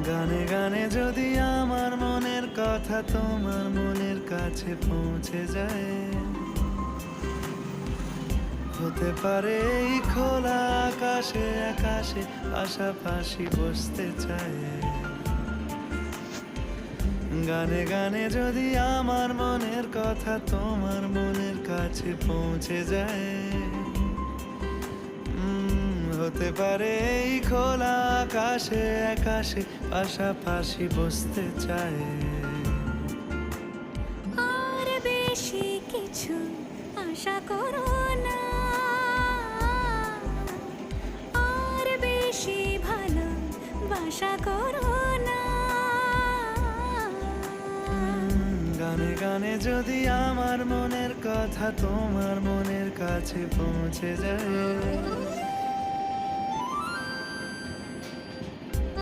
গানে গানে যদি আমার মনের কথা তোমার মনের কাছে পৌঁছে যায়, হতে পারে এই খোলা আকাশে আকাশে পাশাপাশি বসতে চায়। গানে গানে যদি আমার মনের কথা তোমার মনের কাছে পৌঁছে যায়, হতে পারে এই খোলা আকাশে আকাশে পাশাপাশি বসতে চায়। আর বেশি কিছু আশা করো না, আর বেশি ভালোবাসা করো না। গানে গানে যদি আমার মনের কথা তোমার মনের কাছে পৌঁছে যায়,